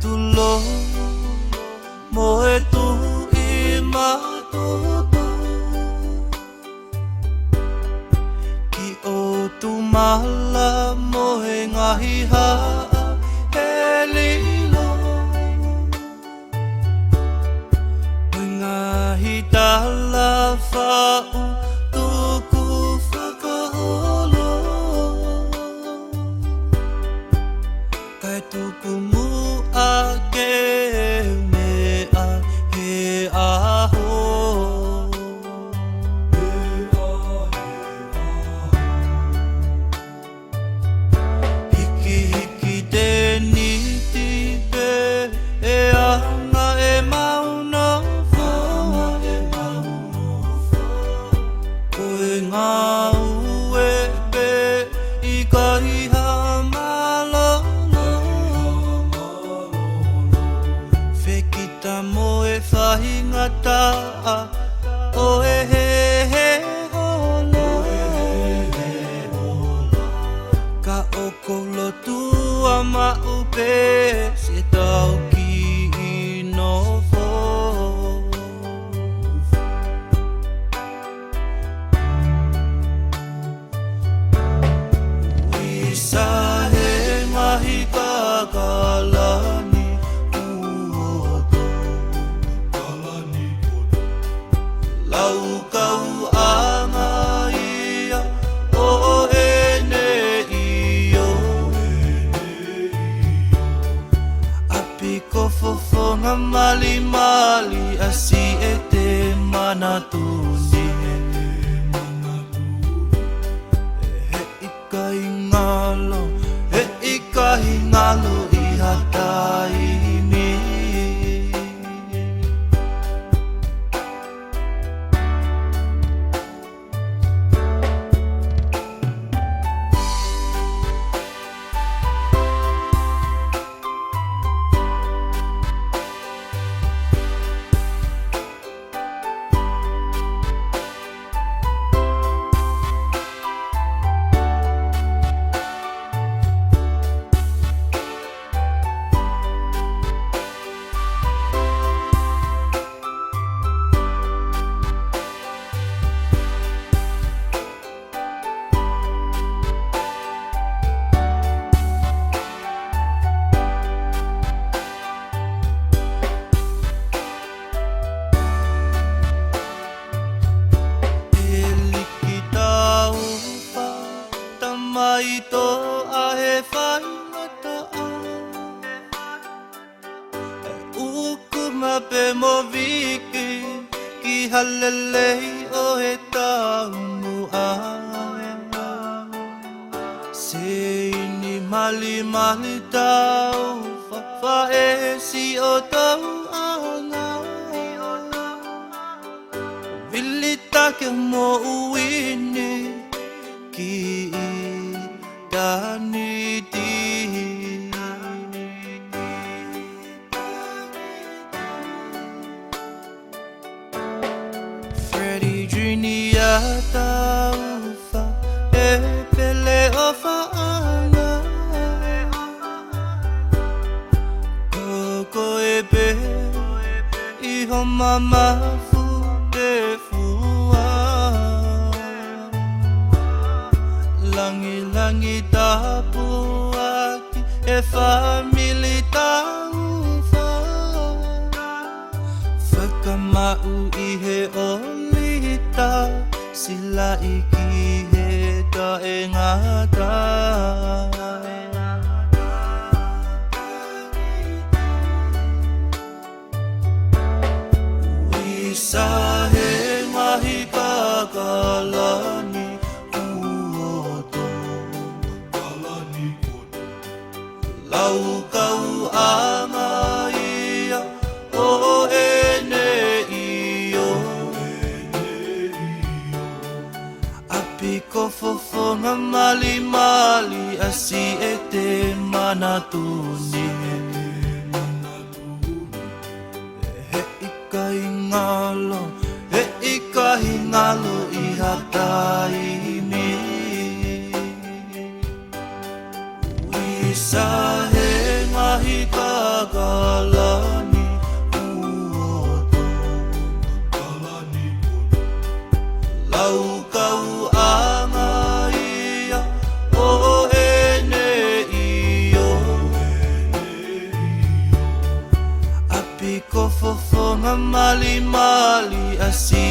tulo mo e tu I matoto ki o tu mala mo he ngahi haa he lilo o ngahi tala whau tuku whakaholo kai tuku mu ake mea he aho hiki hiki te niti pe e anga e mauna koe ngā ue pe I kahi ha malolo whekita mo e whahingata o e he holo ka o kolo tua maupe se tau ki ino fo Isa he ngahi kakalani uoto kalani koto lau kau anga ia o ene iyo api kofofonga mali mali asi e te manatuni e ikahi ngalo I hatai mi Maito a he whaingata e uku mape mo viki ki halelei o he taumua se ini mali mali tau whawha e si o tau ana Vilita ke mo uini ki Daniti Freddie Junior taufa e pele o whaanga Koko e pe Iho mama fu te fua Langi langi tapu aki e family taufa Whakamau I he olita Sila iki he ta e ngata Isa he ngahi kakalani Lau kau anga ia o ene iyo Api kofofonga mali mali asi e te manatuni He ikahi ngalo I hatai mi Isa he ngahi kaga así.